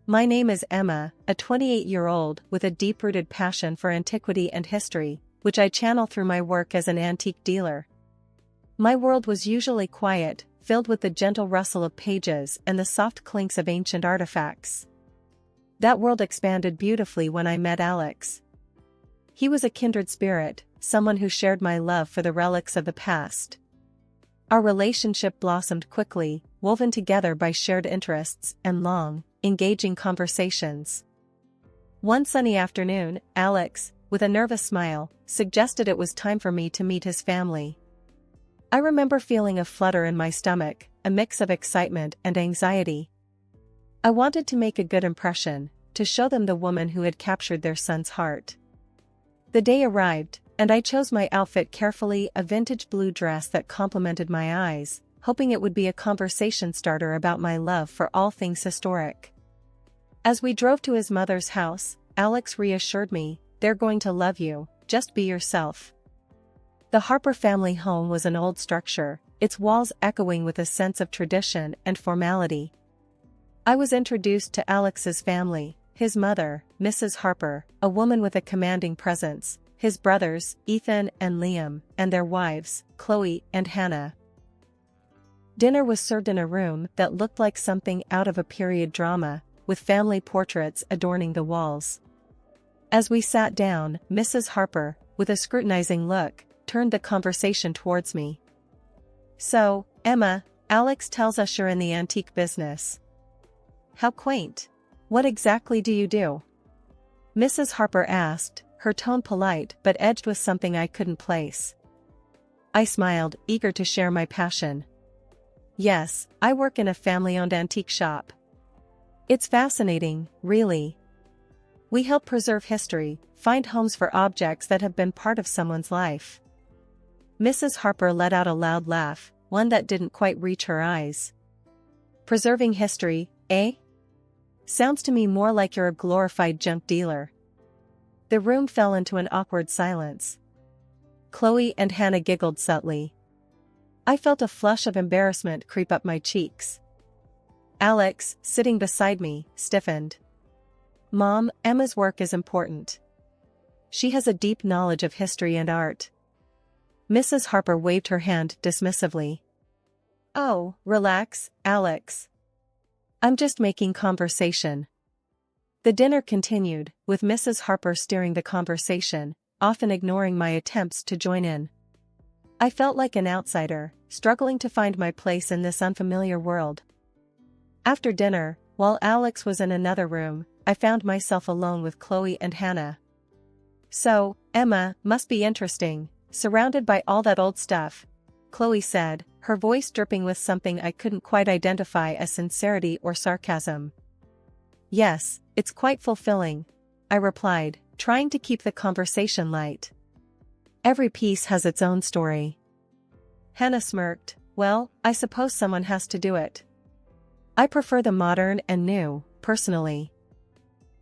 My name is Emma, a 28-year-old with a deep-rooted passion for antiquity and history, which I channel through my work as an antique dealer. My world was usually quiet, filled with the gentle rustle of pages and the soft clinks of ancient artifacts. That world expanded beautifully when I met Alex. He was a kindred spirit, someone who shared my love for the relics of the past. Our relationship blossomed quickly, woven together by shared interests and long, engaging conversations. One sunny afternoon, Alex, with a nervous smile, suggested it was time for me to meet his family. I remember feeling a flutter in my stomach, a mix of excitement and anxiety. I wanted to make a good impression, to show them the woman who had captured their son's heart. The day arrived, and I chose my outfit carefully, a vintage blue dress that complemented my eyes, hoping it would be a conversation starter about my love for all things historic. As we drove to his mother's house, Alex reassured me, "They're going to love you, just be yourself." The Harper family home was an old structure, its walls echoing with a sense of tradition and formality. I was introduced to Alex's family, his mother, Mrs. Harper, a woman with a commanding presence, his brothers, Ethan and Liam, and their wives, Chloe and Hannah. Dinner was served in a room that looked like something out of a period drama, with family portraits adorning the walls. As we sat down, Mrs. Harper, with a scrutinizing look, turned the conversation towards me. "So, Emma, Alex tells us you're in the antique business. How quaint. What exactly do you do?" Mrs. Harper asked, her tone polite but edged with something I couldn't place. I smiled, eager to share my passion. "Yes, I work in a family-owned antique shop. It's fascinating, really. We help preserve history, find homes for objects that have been part of someone's life." Mrs. Harper let out a loud laugh, one that didn't quite reach her eyes. "Preserving history, eh? Sounds to me more like you're a glorified junk dealer." The room fell into an awkward silence. Chloe and Hannah giggled subtly. I felt a flush of embarrassment creep up my cheeks. Alex, sitting beside me, stiffened. "Mom, Emma's work is important. She has a deep knowledge of history and art." Mrs. Harper waved her hand dismissively. "Oh, relax, Alex. I'm just making conversation." The dinner continued, with Mrs. Harper steering the conversation, often ignoring my attempts to join in. I felt like an outsider, struggling to find my place in this unfamiliar world. After dinner, while Alex was in another room, I found myself alone with Chloe and Hannah. "So, Emma, must be interesting, surrounded by all that old stuff," Chloe said, her voice dripping with something I couldn't quite identify as sincerity or sarcasm. "Yes, it's quite fulfilling," I replied, trying to keep the conversation light. "Every piece has its own story." Hannah smirked. "Well, I suppose someone has to do it. I prefer the modern and new, personally."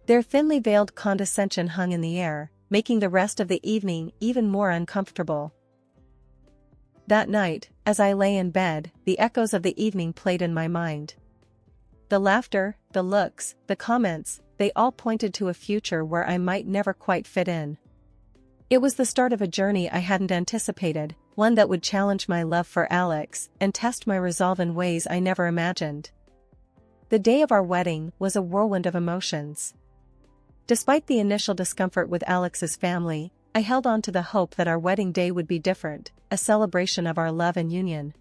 Their thinly veiled condescension hung in the air, making the rest of the evening even more uncomfortable. That night, as I lay in bed, the echoes of the evening played in my mind. The laughter, the looks, the comments, they all pointed to a future where I might never quite fit in. It was the start of a journey I hadn't anticipated, one that would challenge my love for Alex and test my resolve in ways I never imagined. The day of our wedding was a whirlwind of emotions. Despite the initial discomfort with Alex's family, I held on to the hope that our wedding day would be different, a celebration of our love and union.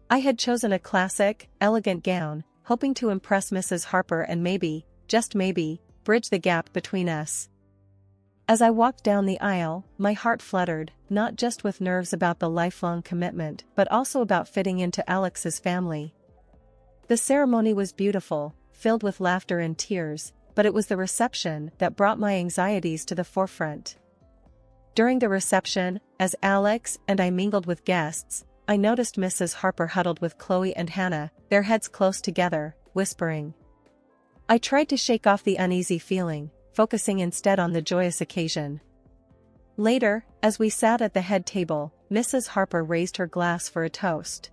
I had chosen a classic, elegant gown, hoping to impress Mrs. Harper and maybe, just maybe, bridge the gap between us. As I walked down the aisle, my heart fluttered, not just with nerves about the lifelong commitment but also about fitting into Alex's family. The ceremony was beautiful, filled with laughter and tears, but it was the reception that brought my anxieties to the forefront. During the reception, as Alex and I mingled with guests, I noticed Mrs. Harper huddled with Chloe and Hannah, their heads close together, whispering. I tried to shake off the uneasy feeling, focusing instead on the joyous occasion. Later, as we sat at the head table, Mrs. Harper raised her glass for a toast.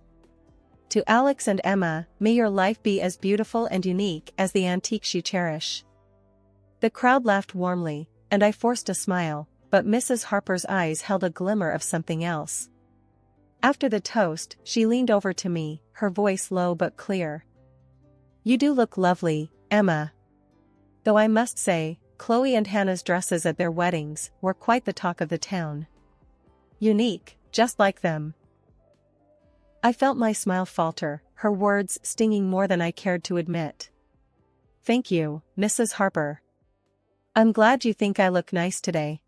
To Alex and Emma, may your life be as beautiful and unique as the antiques you cherish. The crowd laughed warmly, and I forced a smile, but Mrs. Harper's eyes held a glimmer of something else. After the toast, she leaned over to me, her voice low but clear. You do look lovely, Emma. Though I must say, Chloe and Hannah's dresses at their weddings were quite the talk of the town. Unique, just like them. I felt my smile falter, her words stinging more than I cared to admit. Thank you, Mrs. Harper. I'm glad you think I look nice today.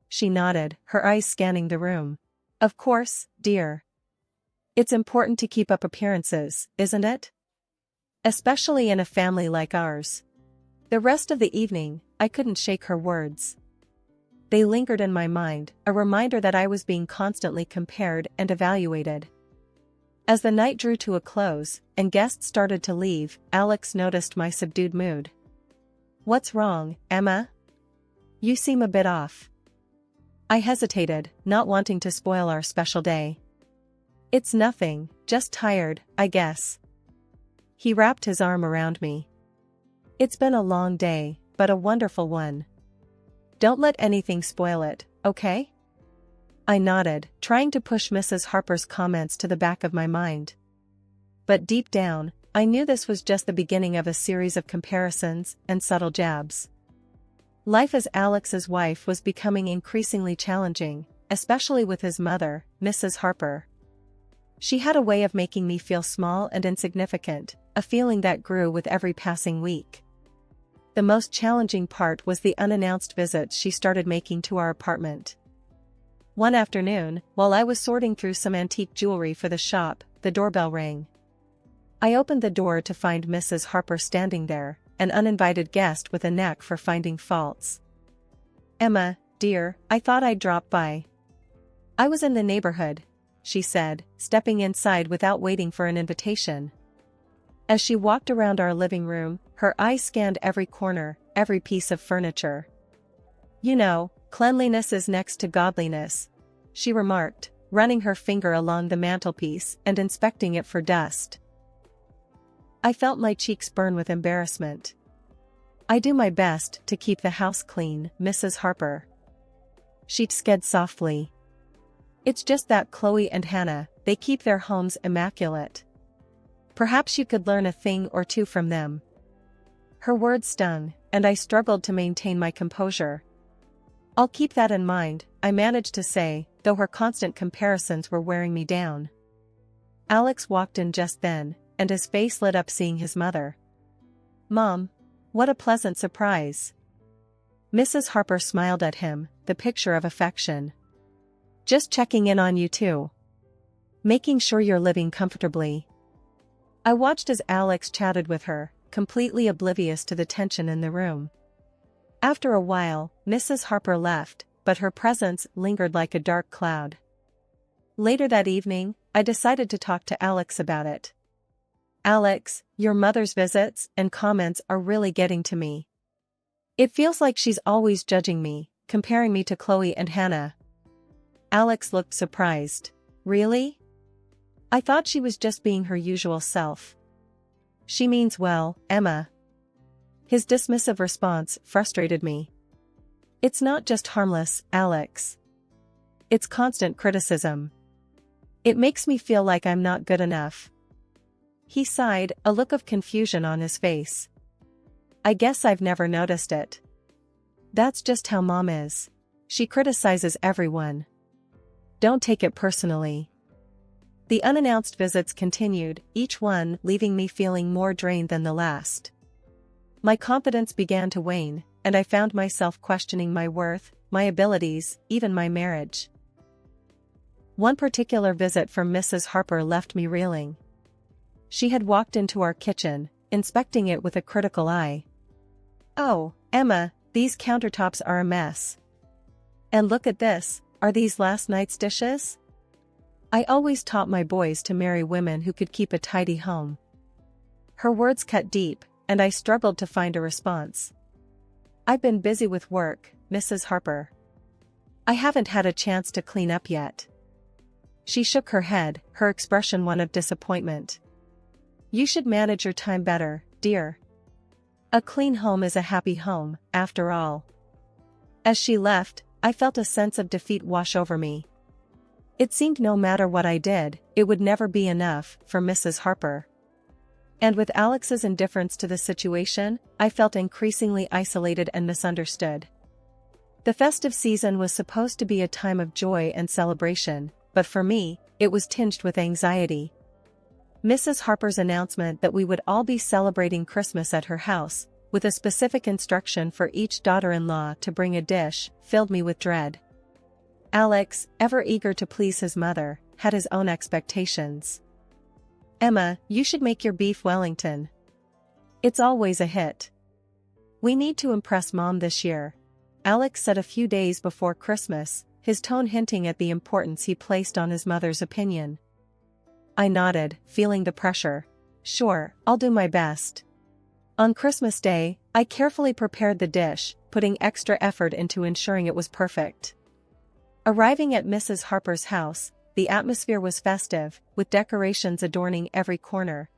She nodded, her eyes scanning the room. Of course, dear. It's important to keep up appearances, isn't it? Especially in a family like ours. The rest of the evening, I couldn't shake her words. They lingered in my mind, a reminder that I was being constantly compared and evaluated. As the night drew to a close, and guests started to leave, Alex noticed my subdued mood. What's wrong, Emma? You seem a bit off. I hesitated, not wanting to spoil our special day. It's nothing, just tired, I guess. He wrapped his arm around me. It's been a long day, but a wonderful one. Don't let anything spoil it, okay? I nodded, trying to push Mrs. Harper's comments to the back of my mind. But deep down, I knew this was just the beginning of a series of comparisons and subtle jabs. Life as Alex's wife was becoming increasingly challenging, especially with his mother, Mrs. Harper. She had a way of making me feel small and insignificant, a feeling that grew with every passing week. The most challenging part was the unannounced visits she started making to our apartment. One afternoon, while I was sorting through some antique jewelry for the shop, the doorbell rang. I opened the door to find Mrs. Harper standing there, an uninvited guest with a knack for finding faults. Emma, dear, I thought I'd drop by. I was in the neighborhood, she said, stepping inside without waiting for an invitation. As she walked around our living room, her eyes scanned every corner, every piece of furniture. You know, cleanliness is next to godliness, she remarked, running her finger along the mantelpiece and inspecting it for dust. I felt my cheeks burn with embarrassment. I do my best to keep the house clean, Mrs. Harper. She said softly. It's just that Chloe and Hannah, they keep their homes immaculate. Perhaps you could learn a thing or two from them. Her words stung, and I struggled to maintain my composure. I'll keep that in mind, I managed to say, though her constant comparisons were wearing me down. Alex walked in just then, and his face lit up seeing his mother. Mom, what a pleasant surprise. Mrs. Harper smiled at him, the picture of affection. Just checking in on you too. Making sure you're living comfortably. I watched as Alex chatted with her, completely oblivious to the tension in the room. After a while, Mrs. Harper left, but her presence lingered like a dark cloud. Later that evening, I decided to talk to Alex about it. Alex, your mother's visits and comments are really getting to me. It feels like she's always judging me, comparing me to Chloe and Hannah. Alex looked surprised. Really? I thought she was just being her usual self. She means well, Emma. His dismissive response frustrated me. It's not just harmless, Alex. It's constant criticism. It makes me feel like I'm not good enough. He sighed, a look of confusion on his face. I guess I've never noticed it. That's just how Mom is. She criticizes everyone. Don't take it personally. The unannounced visits continued, each one leaving me feeling more drained than the last. My confidence began to wane, and I found myself questioning my worth, my abilities, even my marriage. One particular visit from Mrs. Harper left me reeling. She had walked into our kitchen, inspecting it with a critical eye. Oh, Emma, these countertops are a mess. And look at this, are these last night's dishes? I always taught my boys to marry women who could keep a tidy home. Her words cut deep, and I struggled to find a response. I've been busy with work, Mrs. Harper. I haven't had a chance to clean up yet. She shook her head, her expression one of disappointment. You should manage your time better, dear. A clean home is a happy home, after all. As she left, I felt a sense of defeat wash over me. It seemed no matter what I did, it would never be enough for Mrs. Harper. And with Alex's indifference to the situation, I felt increasingly isolated and misunderstood. The festive season was supposed to be a time of joy and celebration, but for me, it was tinged with anxiety. Mrs. Harper's announcement that we would all be celebrating Christmas at her house, with a specific instruction for each daughter-in-law to bring a dish, filled me with dread. Alex, ever eager to please his mother, had his own expectations. Emma, you should make your beef Wellington. It's always a hit. We need to impress Mom this year, Alex said a few days before Christmas, his tone hinting at the importance he placed on his mother's opinion. I nodded, feeling the pressure. Sure, I'll do my best. On Christmas Day, I carefully prepared the dish, putting extra effort into ensuring it was perfect. Arriving at Mrs. Harper's house, the atmosphere was festive, with decorations adorning every corner.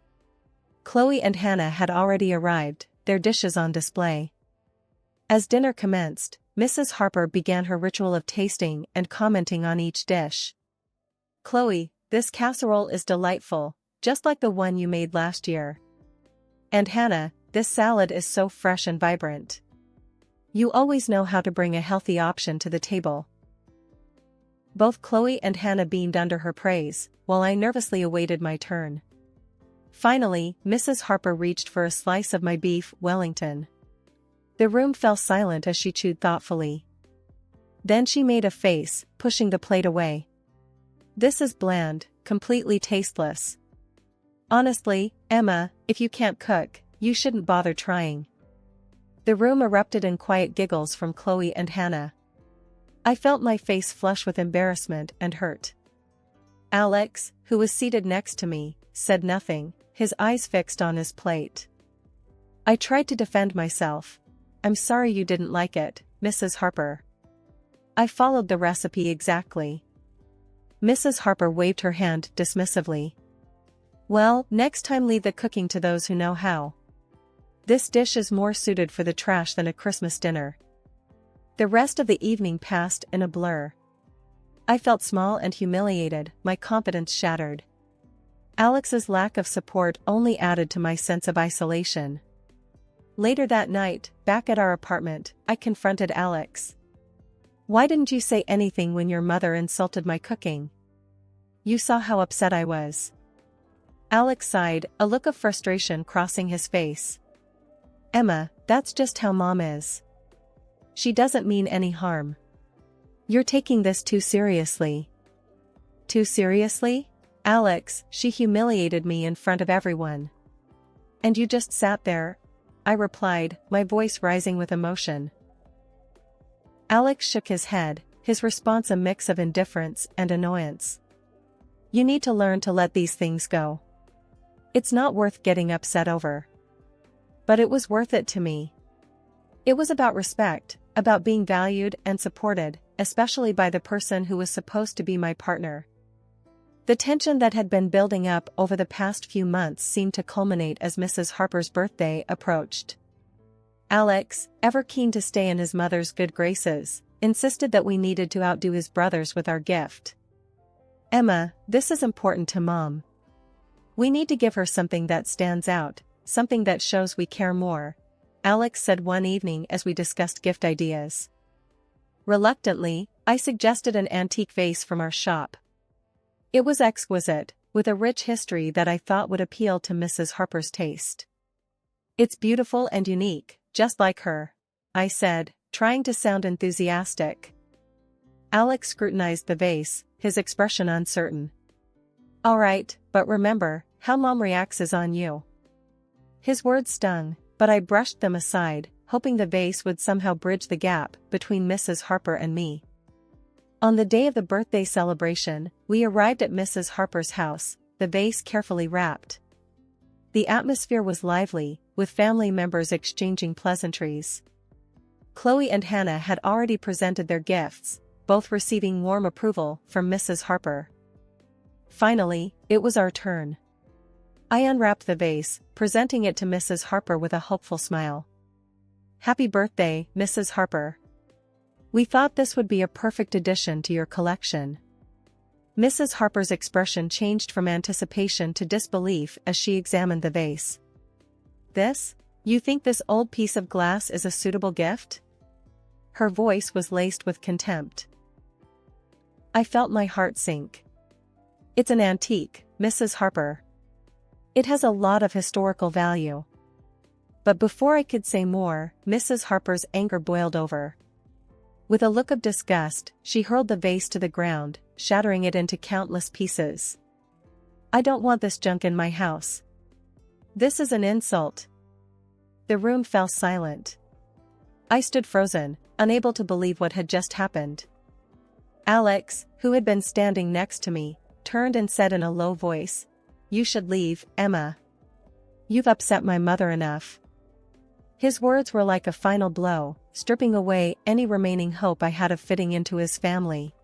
Chloe and Hannah had already arrived, their dishes on display. As dinner commenced, Mrs. Harper began her ritual of tasting and commenting on each dish. Chloe, this casserole is delightful, just like the one you made last year. And Hannah, this salad is so fresh and vibrant. You always know how to bring a healthy option to the table. Both Chloe and Hannah beamed under her praise, while I nervously awaited my turn. Finally, Mrs. Harper reached for a slice of my beef Wellington. The room fell silent as she chewed thoughtfully. Then she made a face, pushing the plate away. This is bland, completely tasteless. Honestly, Emma, if you can't cook, you shouldn't bother trying. The room erupted in quiet giggles from Chloe and Hannah. I felt my face flush with embarrassment and hurt. Alex, who was seated next to me, said nothing, his eyes fixed on his plate. I tried to defend myself. I'm sorry you didn't like it, Mrs. Harper. I followed the recipe exactly. Mrs. Harper waved her hand dismissively. Well, next time leave the cooking to those who know how. This dish is more suited for the trash than a Christmas dinner. The rest of the evening passed in a blur. I felt small and humiliated, my confidence shattered. Alex's lack of support only added to my sense of isolation. Later that night, back at our apartment, I confronted Alex. Why didn't you say anything when your mother insulted my cooking? You saw how upset I was. Alex sighed, a look of frustration crossing his face. Emma, that's just how Mom is. She doesn't mean any harm. You're taking this too seriously. Too seriously? Alex, she humiliated me in front of everyone. And you just sat there? I replied, my voice rising with emotion. Alex shook his head, his response a mix of indifference and annoyance. You need to learn to let these things go. It's not worth getting upset over. But it was worth it to me. It was about respect, about being valued and supported, especially by the person who was supposed to be my partner. The tension that had been building up over the past few months seemed to culminate as Mrs. Harper's birthday approached. Alex, ever keen to stay in his mother's good graces, insisted that we needed to outdo his brothers with our gift. Emma, this is important to Mom. We need to give her something that stands out, something that shows we care more, Alex said one evening as we discussed gift ideas. Reluctantly, I suggested an antique vase from our shop. It was exquisite, with a rich history that I thought would appeal to Mrs. Harper's taste. It's beautiful and unique, just like her, I said, trying to sound enthusiastic. Alex scrutinized the vase, his expression uncertain. All right, but remember, how Mom reacts is on you. His words stung, but I brushed them aside, hoping the vase would somehow bridge the gap between Mrs. Harper and me. On the day of the birthday celebration, we arrived at Mrs. Harper's house, the vase carefully wrapped. The atmosphere was lively, with family members exchanging pleasantries. Chloe and Hannah had already presented their gifts, both receiving warm approval from Mrs. Harper. Finally, it was our turn. I unwrapped the vase, presenting it to Mrs. Harper with a hopeful smile. "Happy birthday, Mrs. Harper. We thought this would be a perfect addition to your collection." Mrs. Harper's expression changed from anticipation to disbelief as she examined the vase. "This? You think this old piece of glass is a suitable gift?" Her voice was laced with contempt. I felt my heart sink. "It's an antique, Mrs. Harper. It has a lot of historical value." But before I could say more, Mrs. Harper's anger boiled over. With a look of disgust, she hurled the vase to the ground, shattering it into countless pieces. "I don't want this junk in my house. This is an insult." The room fell silent. I stood frozen, unable to believe what had just happened. Alex, who had been standing next to me, turned and said in a low voice, "You should leave, Emma. You've upset my mother enough." His words were like a final blow, stripping away any remaining hope I had of fitting into his family.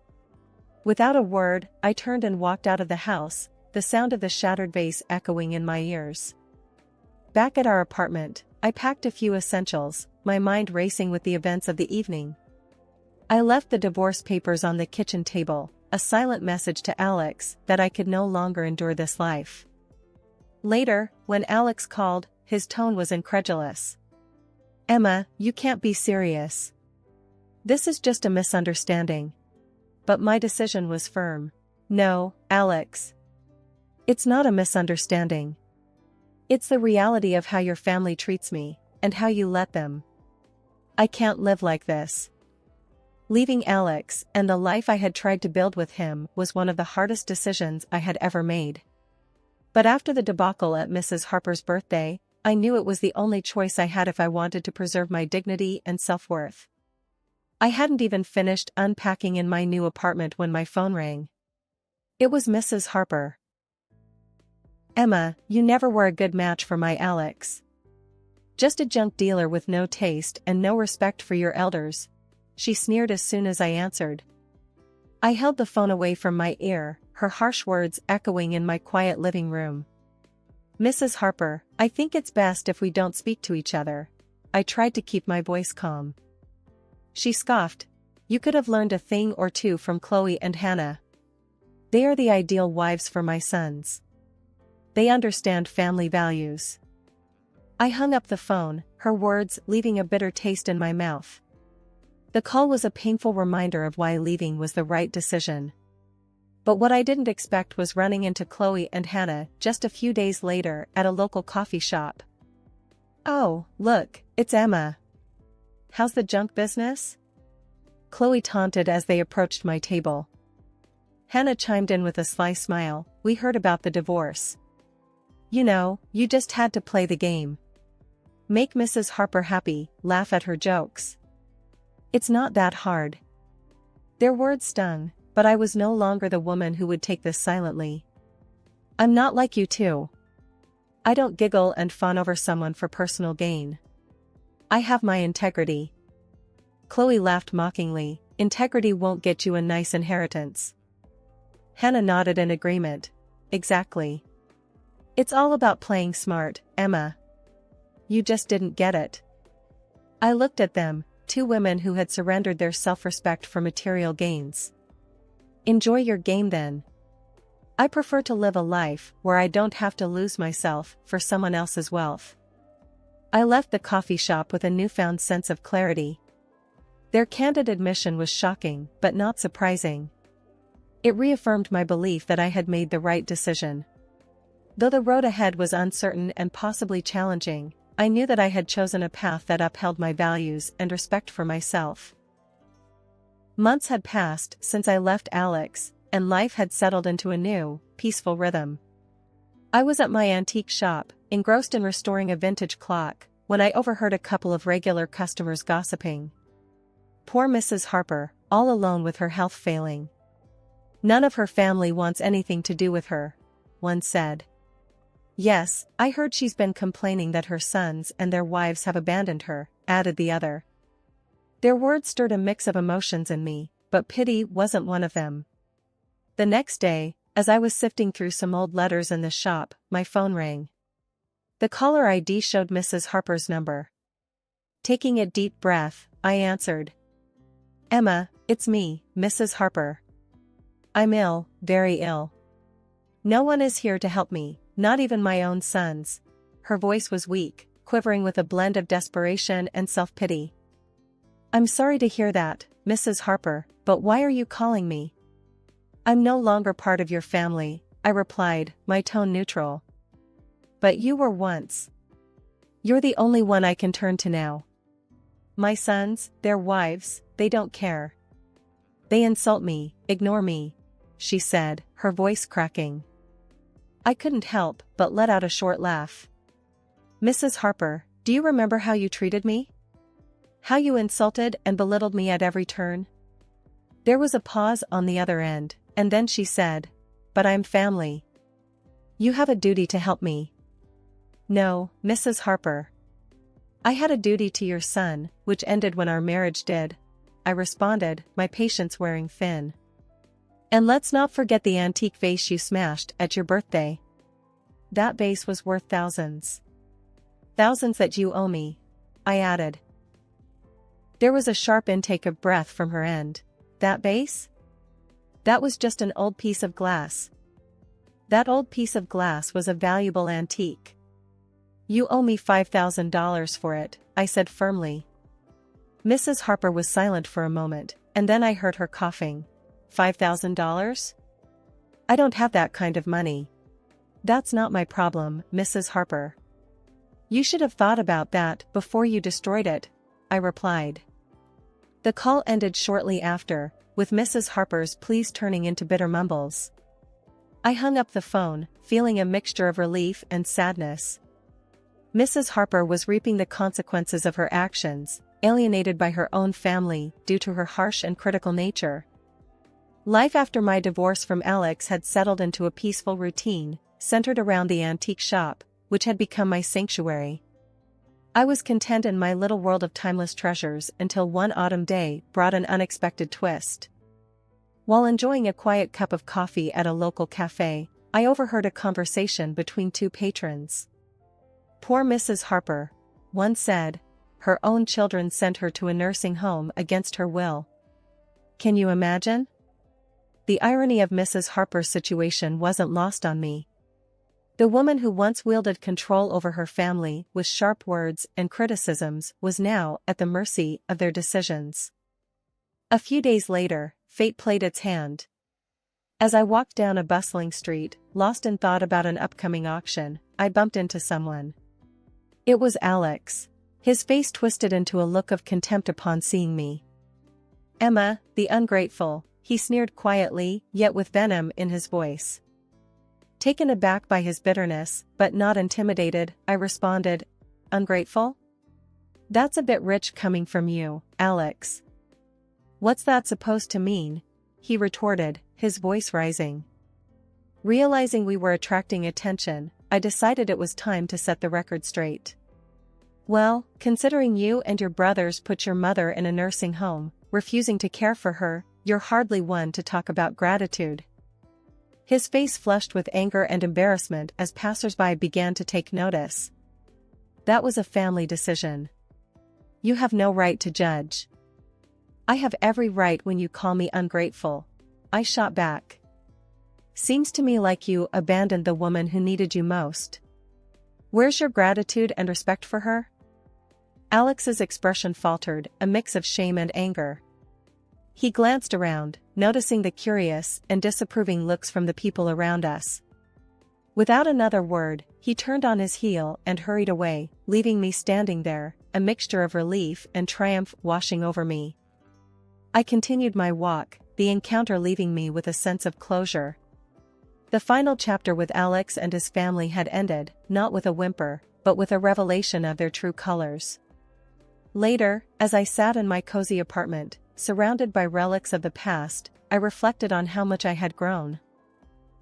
Without a word, I turned and walked out of the house, the sound of the shattered vase echoing in my ears. Back at our apartment, I packed a few essentials, my mind racing with the events of the evening. I left the divorce papers on the kitchen table, a silent message to Alex that I could no longer endure this life. Later, when Alex called, his tone was incredulous. "Emma, you can't be serious. This is just a misunderstanding." But my decision was firm. "No, Alex. It's not a misunderstanding. It's the reality of how your family treats me, and how you let them. I can't live like this." Leaving Alex and the life I had tried to build with him was one of the hardest decisions I had ever made. But after the debacle at Mrs. Harper's birthday, I knew it was the only choice I had if I wanted to preserve my dignity and self-worth. I hadn't even finished unpacking in my new apartment when my phone rang. It was Mrs. Harper. "Emma, you never were a good match for my Alex. Just a junk dealer with no taste and no respect for your elders," she sneered as soon as I answered. I held the phone away from my ear, her harsh words echoing in my quiet living room. "Mrs. Harper, I think it's best if we don't speak to each other." I tried to keep my voice calm. She scoffed. "You could have learned a thing or two from Chloe and Hannah. They are the ideal wives for my sons. They understand family values." I hung up the phone, her words leaving a bitter taste in my mouth. The call was a painful reminder of why leaving was the right decision. But what I didn't expect was running into Chloe and Hannah just a few days later at a local coffee shop. "Oh, look, it's Emma. How's the junk business?" Chloe taunted as they approached my table. Hannah chimed in with a sly smile. "We heard about the divorce. You know, you just had to play the game. Make Mrs. Harper happy, laugh at her jokes. It's not that hard." Their words stung, but I was no longer the woman who would take this silently. "I'm not like you two. I don't giggle and fawn over someone for personal gain. I have my integrity." Chloe laughed mockingly. "Integrity won't get you a nice inheritance." Hannah nodded in agreement. "Exactly. It's all about playing smart, Emma. You just didn't get it." I looked at them, two women who had surrendered their self-respect for material gains. "Enjoy your game then. I prefer to live a life where I don't have to lose myself for someone else's wealth." I left the coffee shop with a newfound sense of clarity. Their candid admission was shocking, but not surprising. It reaffirmed my belief that I had made the right decision. Though the road ahead was uncertain and possibly challenging, I knew that I had chosen a path that upheld my values and respect for myself. Months had passed since I left Alex, and life had settled into a new, peaceful rhythm. I was at my antique shop, engrossed in restoring a vintage clock, when I overheard a couple of regular customers gossiping. "Poor Mrs. Harper, all alone with her health failing. None of her family wants anything to do with her," one said. "Yes, I heard she's been complaining that her sons and their wives have abandoned her," added the other. Their words stirred a mix of emotions in me, but pity wasn't one of them. The next day, As I was sifting through some old letters in the shop, my phone rang. The caller ID showed Mrs. Harper's number. Taking a deep breath, I answered. Emma, it's me, Mrs. Harper. I'm ill, very ill. No one is here to help me, not even my own sons. Her voice was weak, quivering with a blend of desperation and self-pity. I'm sorry to hear that, Mrs. Harper, but why are you calling me? I'm no longer part of your family, I replied, my tone neutral. But you were once. You're the only one I can turn to now. My sons, their wives, they don't care. They insult me, ignore me, she said, her voice cracking. I couldn't help but let out a short laugh. Mrs. Harper, do you remember how you treated me? How you insulted and belittled me at every turn? There was a pause on the other end, and then she said, but I'm family. You have a duty to help me. No, Mrs. Harper. I had a duty to your son, which ended when our marriage did, I responded, my patience wearing thin. And let's not forget the antique vase you smashed at your birthday. That vase was worth thousands. Thousands that you owe me, I added. There was a sharp intake of breath from her end. That vase? That was just an old piece of glass. That old piece of glass was a valuable antique. You owe me $5,000 for it, I said firmly. Mrs. Harper was silent for a moment, and then I heard her coughing. $5,000? I don't have that kind of money. That's not my problem, Mrs. Harper. You should have thought about that before you destroyed it, I replied. The call ended shortly after, with Mrs. Harper's pleas turning into bitter mumbles. I hung up the phone, feeling a mixture of relief and sadness. Mrs. Harper was reaping the consequences of her actions, alienated by her own family due to her harsh and critical nature. Life after my divorce from Alex had settled into a peaceful routine, centered around the antique shop, which had become my sanctuary. I was content in my little world of timeless treasures until one autumn day brought an unexpected twist. While enjoying a quiet cup of coffee at a local cafe, I overheard a conversation between two patrons. Poor Mrs. Harper, one said. Her own children sent her to a nursing home against her will. Can you imagine? The irony of Mrs. Harper's situation wasn't lost on me. The woman who once wielded control over her family with sharp words and criticisms was now at the mercy of their decisions. A few days later, fate played its hand. As I walked down a bustling street, lost in thought about an upcoming auction, I bumped into someone. It was Alex. His face twisted into a look of contempt upon seeing me. Emma, the ungrateful, he sneered quietly, yet with venom in his voice. Taken aback by his bitterness, but not intimidated, I responded, ungrateful? That's a bit rich coming from you, Alex. What's that supposed to mean? He retorted, his voice rising. Realizing we were attracting attention, I decided it was time to set the record straight. Well, considering you and your brothers put your mother in a nursing home, refusing to care for her, you're hardly one to talk about gratitude. His face flushed with anger and embarrassment as passers-by began to take notice. That was a family decision. You have no right to judge. I have every right when you call me ungrateful, I shot back. Seems to me like you abandoned the woman who needed you most. Where's your gratitude and respect for her? Alex's expression faltered, a mix of shame and anger. He glanced around, noticing the curious and disapproving looks from the people around us. Without another word, he turned on his heel and hurried away, leaving me standing there, a mixture of relief and triumph washing over me. I continued my walk, the encounter leaving me with a sense of closure. The final chapter with Alex and his family had ended, not with a whimper, but with a revelation of their true colors. Later, as I sat in my cozy apartment, surrounded by relics of the past, I reflected on how much I had grown.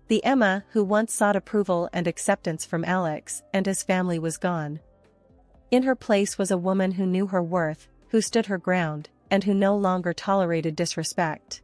The Emma who once sought approval and acceptance from Alex and his family was gone. In her place was a woman who knew her worth, who stood her ground, and who no longer tolerated disrespect.